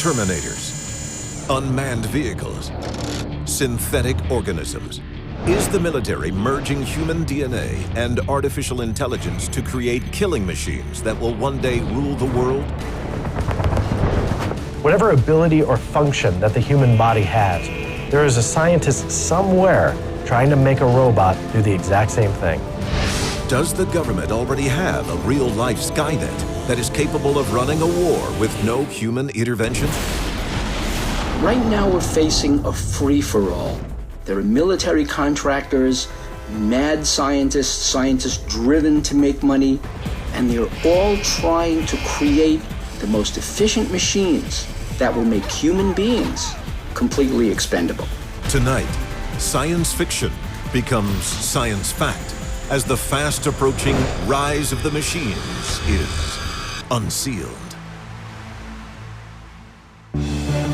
Terminators, unmanned vehicles, synthetic organisms. Is the military merging human DNA and artificial intelligence to create killing machines that will one day rule the world? Whatever ability or function that the human body has, there is a scientist somewhere trying to make a robot do the exact same thing. Does the government already have a real-life Skynet that is capable of running a war with no human intervention? Right now we're facing a free-for-all. There are military contractors, mad scientists driven to make money, and they're all trying to create the most efficient machines that will make human beings completely expendable. Tonight, science fiction becomes science fact as the fast-approaching rise of the machines is unsealed.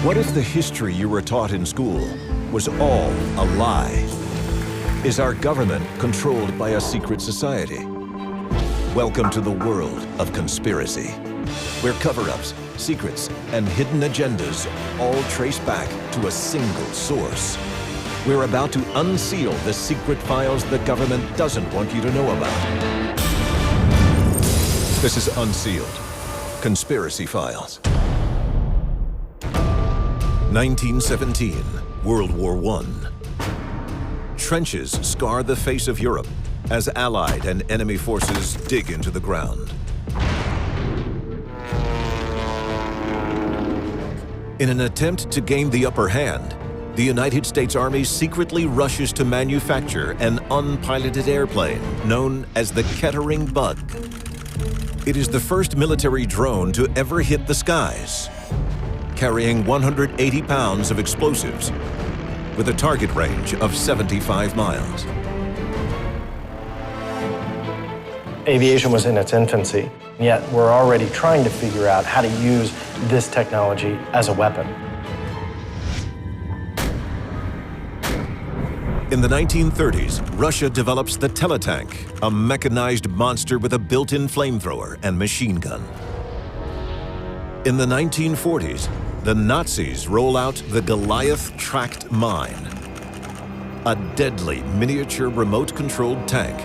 What if the history you were taught in school was all a lie? Is our government controlled by a secret society? Welcome to the world of conspiracy, where cover-ups, secrets, and hidden agendas all trace back to a single source. We're about to unseal the secret files the government doesn't want you to know about. This is Unsealed, Conspiracy Files. 1917, World War I. Trenches scar the face of Europe as Allied and enemy forces dig into the ground. In an attempt to gain the upper hand, the United States Army secretly rushes to manufacture an unpiloted airplane known as the Kettering Bug. It is the first military drone to ever hit the skies, carrying 180 pounds of explosives with a target range of 75 miles. Aviation was in its infancy, yet we're already trying to figure out how to use this technology as a weapon. In the 1930s, Russia develops the Teletank, a mechanized monster with a built-in flamethrower and machine gun. In the 1940s, the Nazis roll out the Goliath tracked mine, a deadly miniature remote-controlled tank,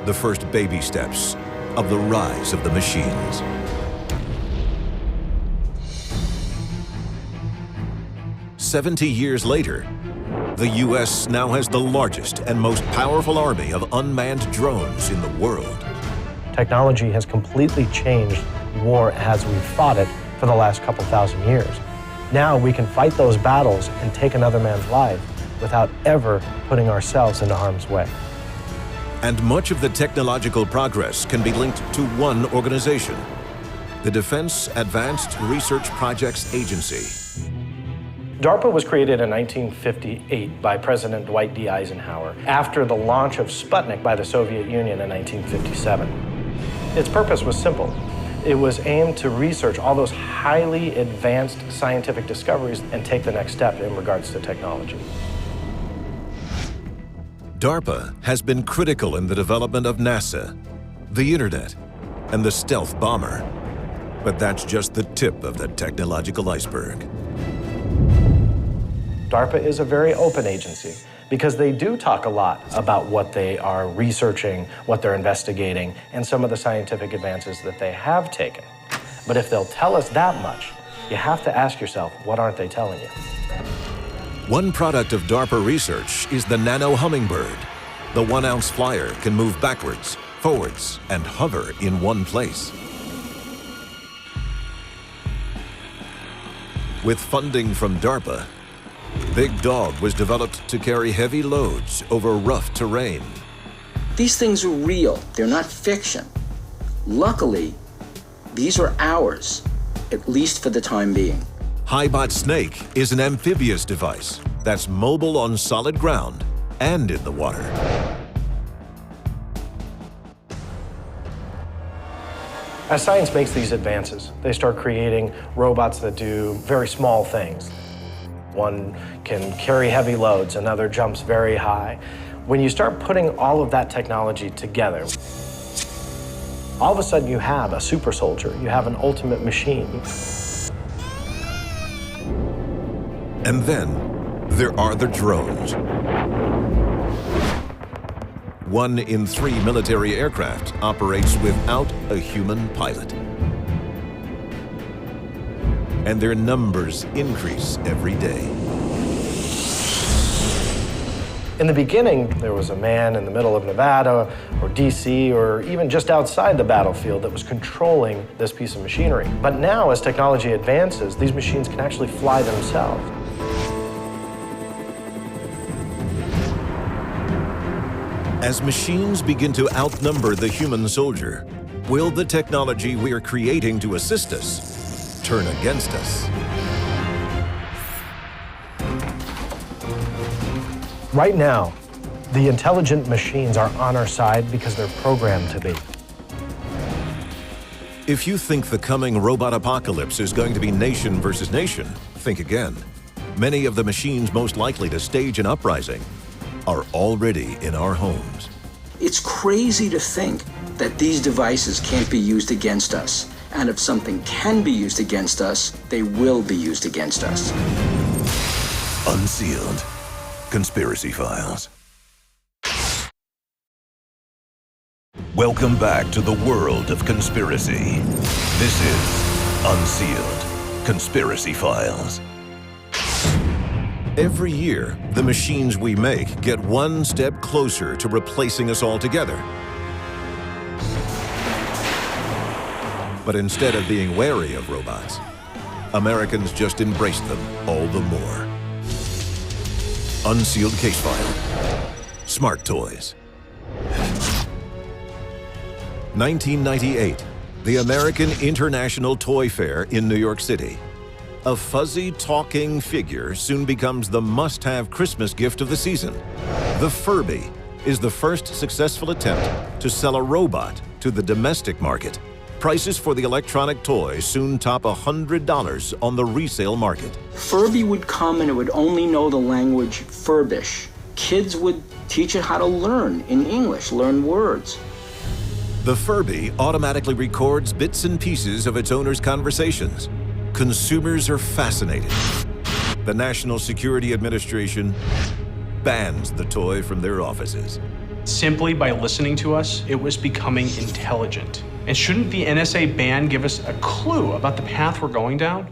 the first baby steps of the rise of the machines. "70 years later, the U.S. now has the largest and most powerful army of unmanned drones in the world. Technology has completely changed war as we've fought it for the last couple thousand years. Now we can fight those battles and take another man's life without ever putting ourselves into harm's way. And much of the technological progress can be linked to one organization, the Defense Advanced Research Projects Agency. DARPA was created in 1958 by President Dwight D. Eisenhower after the launch of Sputnik by the Soviet Union in 1957. Its purpose was simple. It was aimed to research all those highly advanced scientific discoveries and take the next step in regards to technology. DARPA has been critical in the development of NASA, the internet, and the stealth bomber. But that's just the tip of the technological iceberg. DARPA is a very open agency because they do talk a lot about what they are researching, what they're investigating, and some of the scientific advances that they have taken. But if they'll tell us that much, you have to ask yourself, what aren't they telling you? One product of DARPA research is the Nano Hummingbird. The 1-ounce flyer can move backwards, forwards, and hover in one place. With funding from DARPA, Big Dog was developed to carry heavy loads over rough terrain. These things are real, they're not fiction. Luckily, these are ours, at least for the time being. Highbot Snake is an amphibious device that's mobile on solid ground and in the water. As science makes these advances, they start creating robots that do very small things. One can carry heavy loads, another jumps very high. When you start putting all of that technology together, all of a sudden you have a super soldier, you have an ultimate machine. And then there are the drones. 1 in 3 military aircraft operates without a human pilot. And their numbers increase every day. In the beginning, there was a man in the middle of Nevada or DC or even just outside the battlefield that was controlling this piece of machinery. But now, as technology advances, these machines can actually fly themselves. As machines begin to outnumber the human soldier, will the technology we are creating to assist us turn against us? Right now, the intelligent machines are on our side because they're programmed to be. If you think the coming robot apocalypse is going to be nation versus nation, think again. Many of the machines most likely to stage an uprising are already in our homes. It's crazy to think that these devices can't be used against us. And if something can be used against us, they will be used against us. Unsealed. Conspiracy Files. Welcome back to the world of conspiracy. This is Unsealed. Conspiracy Files. Every year, the machines we make get one step closer to replacing us altogether. But instead of being wary of robots, Americans just embrace them all the more. Unsealed case file. Smart toys. 1998, the American International Toy Fair in New York City. A fuzzy talking figure soon becomes the must-have Christmas gift of the season. The Furby is the first successful attempt to sell a robot to the domestic market. Prices for the electronic toy soon top $100 on the resale market. Furby would come and it would only know the language Furbish. Kids would teach it how to learn in English, learn words. The Furby automatically records bits and pieces of its owner's conversations. Consumers are fascinated. The National Security Administration bans the toy from their offices. Simply by listening to us, it was becoming intelligent. And shouldn't the NSA ban give us a clue about the path we're going down?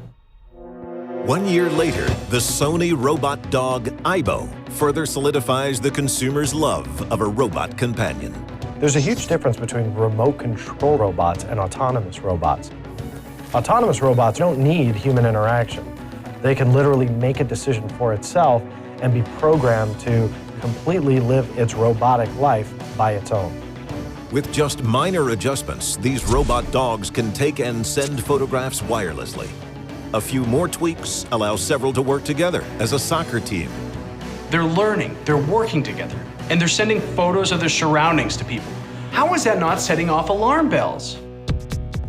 1 year later, the Sony robot dog Aibo further solidifies the consumer's love of a robot companion. There's a huge difference between remote control robots and autonomous robots. Autonomous robots don't need human interaction. They can literally make a decision for itself and be programmed to completely live its robotic life by its own. With just minor adjustments, these robot dogs can take and send photographs wirelessly. A few more tweaks allow several to work together as a soccer team. They're learning, they're working together, and they're sending photos of their surroundings to people. How is that not setting off alarm bells?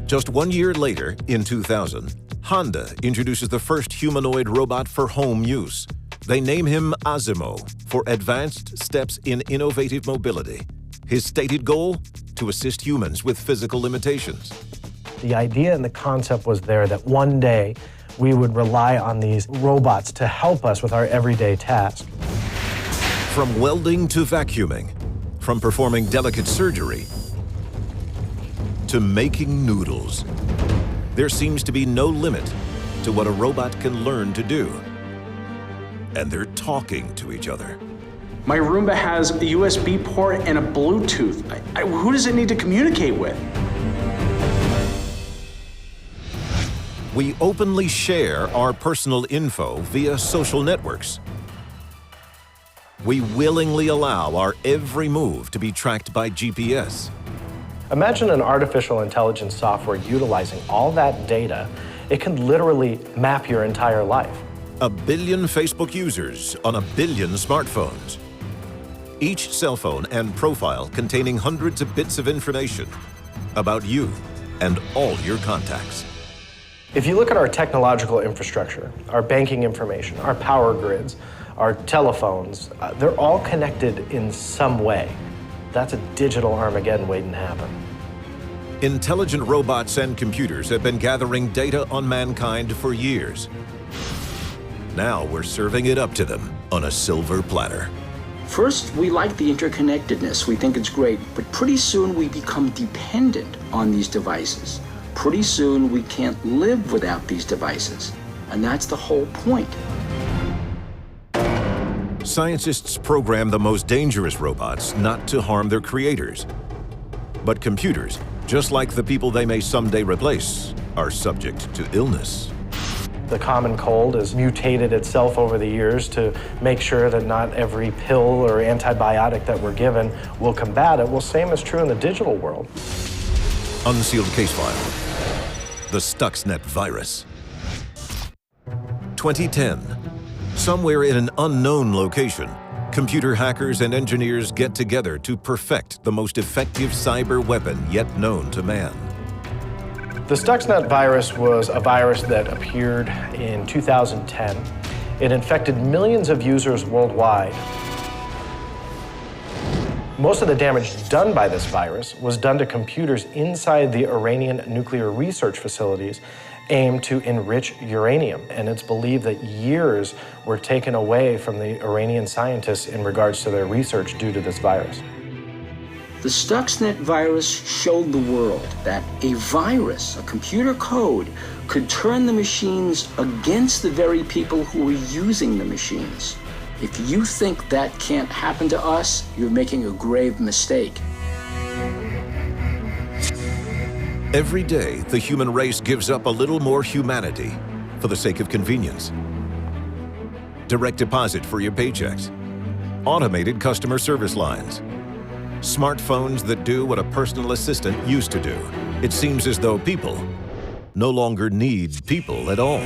Just 1 year later, in 2000, Honda introduces the first humanoid robot for home use. They name him Asimo for Advanced Steps in Innovative Mobility. His stated goal? To assist humans with physical limitations. The idea and the concept was there that one day we would rely on these robots to help us with our everyday tasks. From welding to vacuuming, from performing delicate surgery to making noodles, there seems to be no limit to what a robot can learn to do. And they're talking to each other. My Roomba has a USB port and a Bluetooth. Who does it need to communicate with? We openly share our personal info via social networks. We willingly allow our every move to be tracked by GPS. Imagine an artificial intelligence software utilizing all that data. It can literally map your entire life. 1 billion Facebook users on 1 billion smartphones. Each cell phone and profile containing hundreds of bits of information about you and all your contacts. If you look at our technological infrastructure, our banking information, our power grids, our telephones, they're all connected in some way. That's a digital Armageddon waiting to happen. Intelligent robots and computers have been gathering data on mankind for years. Now we're serving it up to them on a silver platter. First, we like the interconnectedness. We think it's great. But pretty soon we become dependent on these devices. Pretty soon we can't live without these devices. And that's the whole point. Scientists program the most dangerous robots not to harm their creators. But computers, just like the people they may someday replace, are subject to illness. The common cold has mutated itself over the years to make sure that not every pill or antibiotic that we're given will combat it. Well, same is true in the digital world. Unsealed case file. The Stuxnet virus. 2010. Somewhere in an unknown location, computer hackers and engineers get together to perfect the most effective cyber weapon yet known to man. The Stuxnet virus was a virus that appeared in 2010. It infected millions of users worldwide. Most of the damage done by this virus was done to computers inside the Iranian nuclear research facilities aimed to enrich uranium. And it's believed that years were taken away from the Iranian scientists in regards to their research due to this virus. The Stuxnet virus showed the world that a virus, a computer code, could turn the machines against the very people who were using the machines. If you think that can't happen to us, you're making a grave mistake. Every day, the human race gives up a little more humanity for the sake of convenience. Direct deposit for your paychecks. Automated customer service lines. Smartphones that do what a personal assistant used to do. It seems as though people no longer need people at all.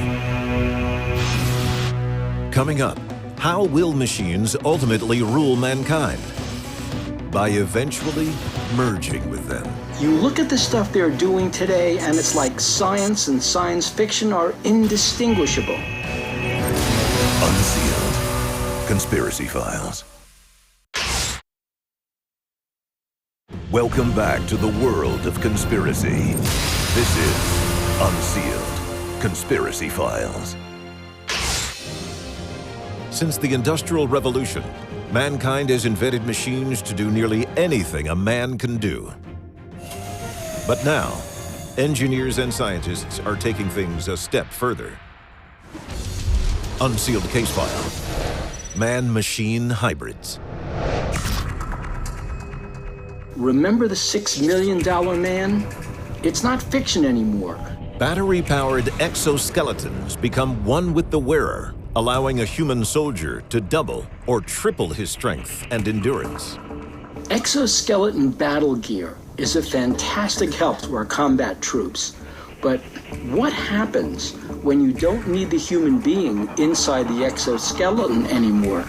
Coming up, how will machines ultimately rule mankind? By eventually merging with them. You look at the stuff they're doing today, and it's like science and science fiction are indistinguishable. Unsealed. Conspiracy Files. Welcome back to the world of conspiracy. This is Unsealed. Conspiracy Files. Since the Industrial Revolution, mankind has invented machines to do nearly anything a man can do. But now, engineers and scientists are taking things a step further. Unsealed case file. Man-machine hybrids. Remember the $6 million man? It's not fiction anymore. Battery-powered exoskeletons become one with the wearer, allowing a human soldier to double or triple his strength and endurance. Exoskeleton battle gear is a fantastic help to our combat troops. But what happens when you don't need the human being inside the exoskeleton anymore?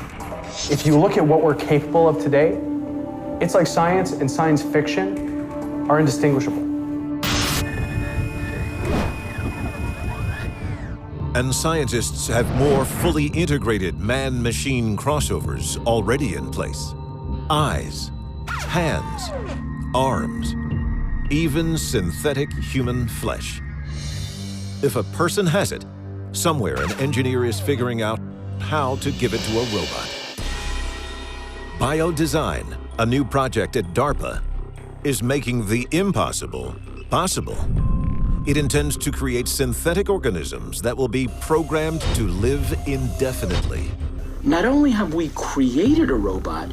If you look at what we're capable of today, it's like science and science fiction are indistinguishable. And scientists have more fully integrated man-machine crossovers already in place. Eyes, hands, arms, even synthetic human flesh. If a person has it, somewhere an engineer is figuring out how to give it to a robot. Biodesign, a new project at DARPA, is making the impossible possible. It intends to create synthetic organisms that will be programmed to live indefinitely. Not only have we created a robot,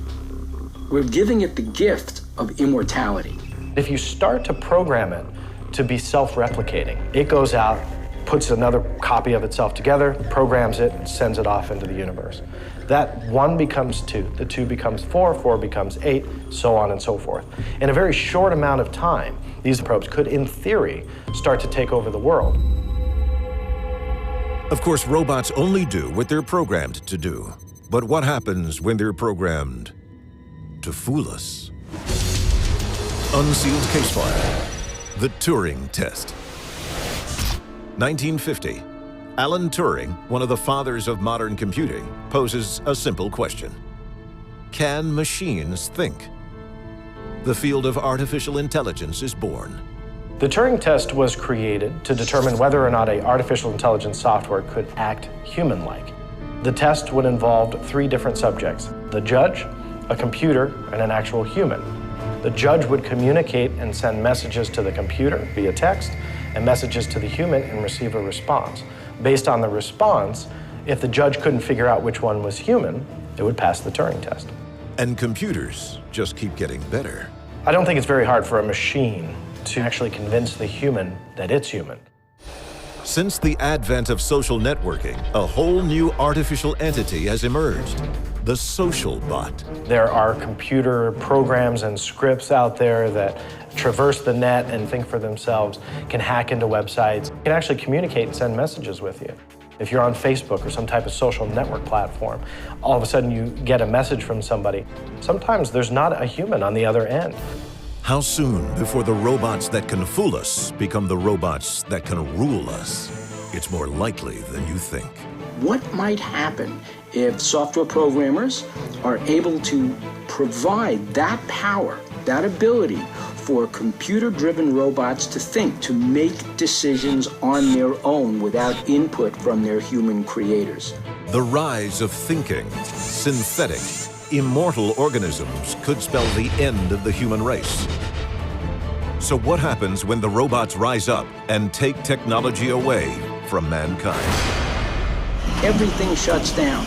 we're giving it the gift of immortality. If you start to program it to be self-replicating, it goes out, puts another copy of itself together, programs it, and sends it off into the universe. That 1 becomes 2, the 2 becomes 4, 4 becomes 8, so on and so forth. In a very short amount of time, these probes could, in theory, start to take over the world. Of course, robots only do what they're programmed to do. But what happens when they're programmed to fool us? Unsealed case file. The Turing test. 1950. Alan Turing, one of the fathers of modern computing, poses a simple question. Can machines think? The field of artificial intelligence is born. The Turing test was created to determine whether or not an artificial intelligence software could act human-like. The test would involve 3 different subjects: the judge, a computer, and an actual human. The judge would communicate and send messages to the computer via text and messages to the human and receive a response. Based on the response, if the judge couldn't figure out which one was human, it would pass the Turing test. And computers just keep getting better. I don't think it's very hard for a machine to actually convince the human that it's human. Since the advent of social networking, a whole new artificial entity has emerged: the social bot. There are computer programs and scripts out there that traverse the net and think for themselves, can hack into websites, can actually communicate and send messages with you. If you're on Facebook or some type of social network platform, all of a sudden you get a message from somebody. Sometimes there's not a human on the other end. How soon before the robots that can fool us become the robots that can rule us? It's more likely than you think. What might happen if software programmers are able to provide that power, that ability for computer-driven robots to think, to make decisions on their own without input from their human creators? The rise of thinking, synthetic, immortal organisms could spell the end of the human race. So what happens when the robots rise up and take technology away from mankind? Everything shuts down.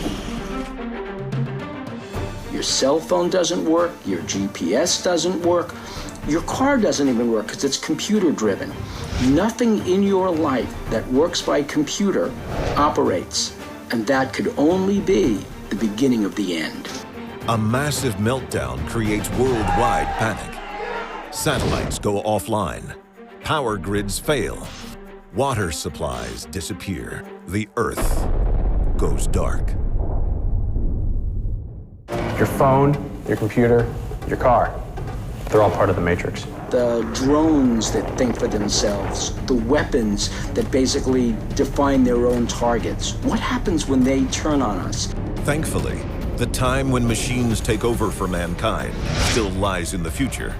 Your cell phone doesn't work, your GPS doesn't work, your car doesn't even work because it's computer-driven. Nothing in your life that works by computer operates, and that could only be the beginning of the end. A massive meltdown creates worldwide panic. Satellites go offline. Power grids fail. Water supplies disappear. The Earth goes dark. Your phone, your computer, your car, they're all part of the Matrix. The drones that think for themselves, the weapons that basically define their own targets. What happens when they turn on us? Thankfully, the time when machines take over for mankind still lies in the future.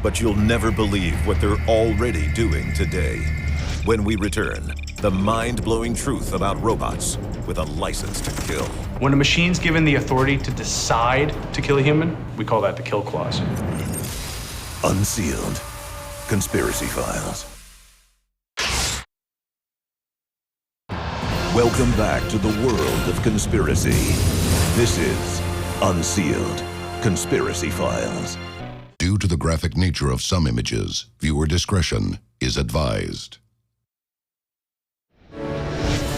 But you'll never believe what they're already doing today. When we return, the mind-blowing truth about robots with a license to kill. When a machine's given the authority to decide to kill a human, we call that the kill clause. Unsealed. Conspiracy Files. Welcome back to the world of conspiracy. This is Unsealed. Conspiracy Files. Due to the graphic nature of some images, viewer discretion is advised.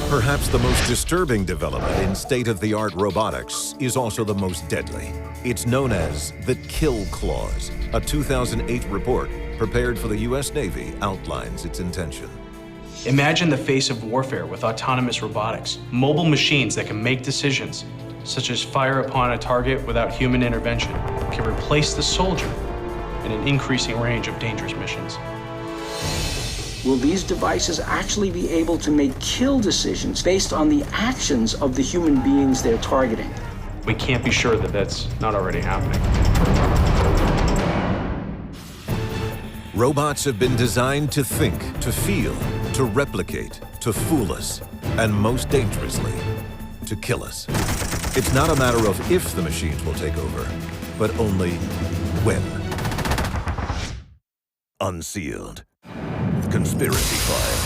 Perhaps the most disturbing development in state-of-the-art robotics is also the most deadly. It's known as the kill clause. A 2008 report prepared for the U.S. Navy outlines its intention. Imagine the face of warfare with autonomous robotics, mobile machines that can make decisions, such as fire upon a target without human intervention, can replace the soldier in an increasing range of dangerous missions. Will these devices actually be able to make kill decisions based on the actions of the human beings they're targeting? We can't be sure that that's not already happening. Robots have been designed to think, to feel, to replicate, to fool us, and most dangerously, to kill us. It's not a matter of if the machines will take over, but only when. Unsealed. Conspiracy Files.